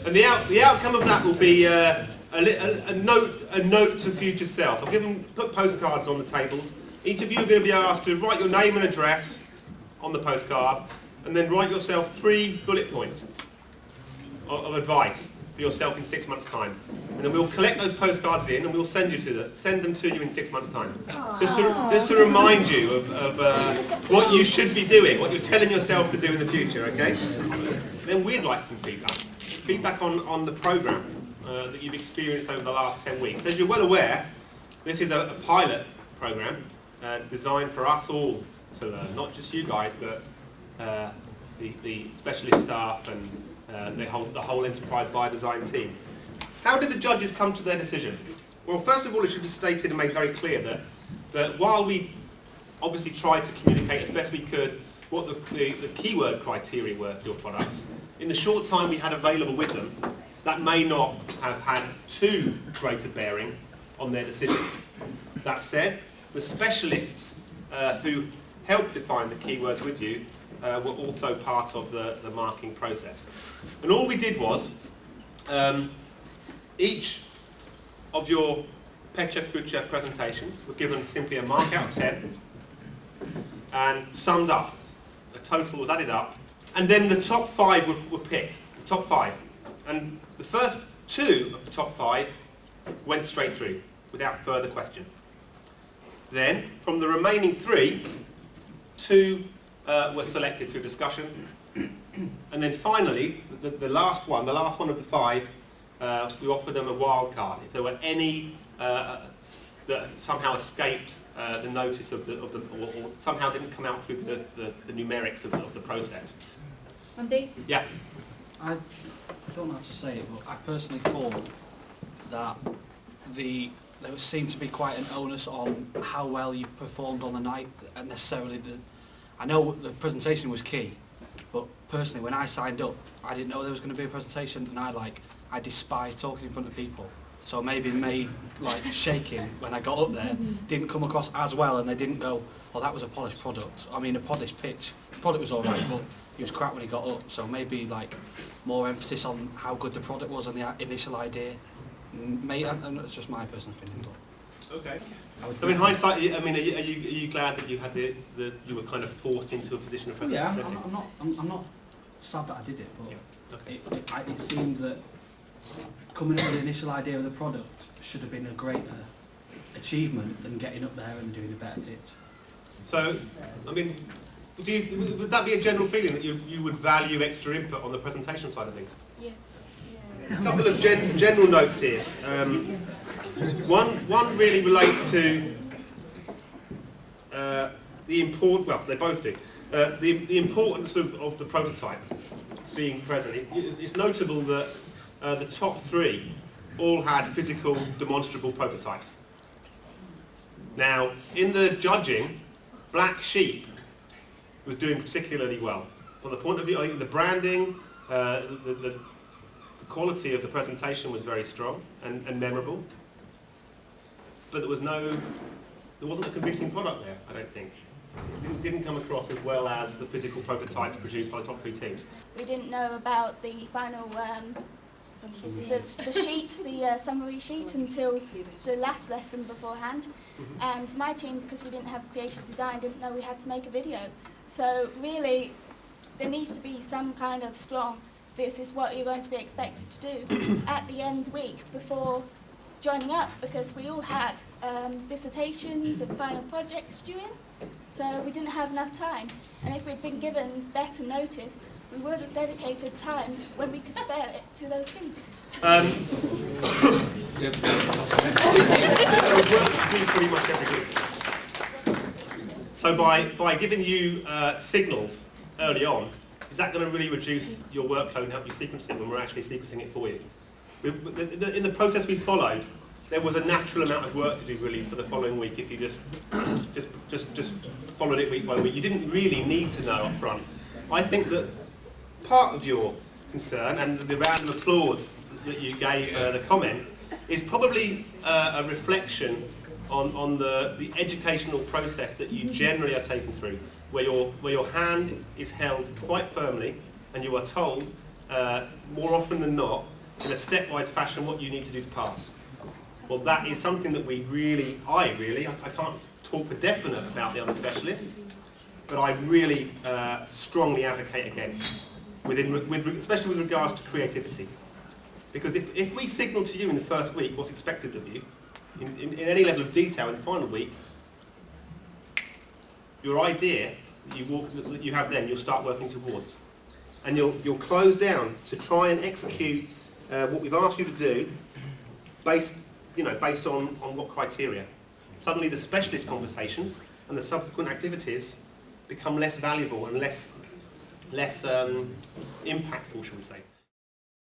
And the outcome of that will be a note to future self. Put postcards on the tables. Each of you are going to be asked to write your name and address on the postcard, and then write yourself 3 bullet points of advice for yourself in 6 months' time. And then we'll collect those postcards in, and we'll send them to you in 6 months' time. Just to remind you of what you should be doing, what you're telling yourself to do in the future. Okay? Then we'd like some feedback on the programme that you've experienced over the last 10 weeks. As you're well aware, this is a pilot programme designed for us all to learn, not just you guys, but the specialist staff and the whole enterprise by design team. How did the judges come to their decision? Well, first of all, it should be stated and made very clear that while we obviously tried to communicate as best we could what the keyword criteria were for your products, in the short time we had available with them, that may not have had too great a bearing on their decision. That said, the specialists who helped define the keywords with you were also part of the marking process. And all we did was, each of your Pecha Kucha presentations were given simply a mark out of 10 and summed up. A total was added up, and then the top 5 were picked, the top 5. And the first 2 of the top 5 went straight through without further question. Then, from the remaining 3, 2 were selected through discussion, and then finally, the last one of the 5, we offered them a wild card. If there were any that somehow escaped the notice or somehow didn't come out through the numerics of the process. Andy? Yeah. I don't know how to say it, but I personally thought that there seemed to be quite an onus on how well you performed on the night, and necessarily I know the presentation was key, but personally when I signed up, I didn't know there was going to be a presentation, and I despise talking in front of people. So maybe me shaking when I got up there didn't come across as well, and they didn't go, "Oh, that was a polished product." I mean, a polished pitch. The product was all right, but he was crap when he got up. So maybe more emphasis on how good the product was and the initial idea. And it's just my personal opinion. But okay. So in hindsight, I mean, are you glad that you had you were kind of forced into a position of presenting? Yeah, I'm not sad that I did it, but yeah. Okay. it seemed that coming up with the initial idea of the product should have been a greater achievement than getting up there and doing a better pitch. So, I mean, would that be a general feeling that you would value extra input on the presentation side of things? Yeah. A couple of general notes here. One really relates to well, they both do. The importance of the prototype being present. It's notable that the top 3 all had physical, demonstrable prototypes. Now, in the judging, Black Sheep was doing particularly well. From the point of view, I think the branding, the quality of the presentation was very strong and memorable. But there wasn't a convincing product there, I don't think. It didn't come across as well as the physical prototypes produced by the top 3 teams. We didn't know about the final the sheet, the summary sheet, until the last lesson beforehand. And my team, because we didn't have creative design, didn't know we had to make a video. So really, there needs to be some kind of strong, this is what you're going to be expected to do at the end week before joining up, because we all had dissertations and final projects due in, so we didn't have enough time. And if we'd been given better notice, we would have dedicated time when we could spare it to those things. There was work to do pretty much every week. So by giving you signals early on, is that going to really reduce your workload and help you sequence it when we're actually sequencing it for you? In the process we followed, there was a natural amount of work to do really for the following week if you just followed it week by week. You didn't really need to know up front. I think that part of your concern and the round of applause that you gave the comment is probably a reflection on the educational process that you generally are taken through, where your hand is held quite firmly and you are told more often than not in a stepwise fashion what you need to do to pass. Well, that is something that I can't talk for definite about the other specialists, but I really strongly advocate against, especially with regards to creativity. Because if we signal to you in the first week what's expected of you, in any level of detail in the final week, your idea that you have then, you'll start working towards. And you'll close down to try and execute what we've asked you to do based on what criteria. Suddenly the specialist conversations and the subsequent activities become less valuable and less impactful, shall we say.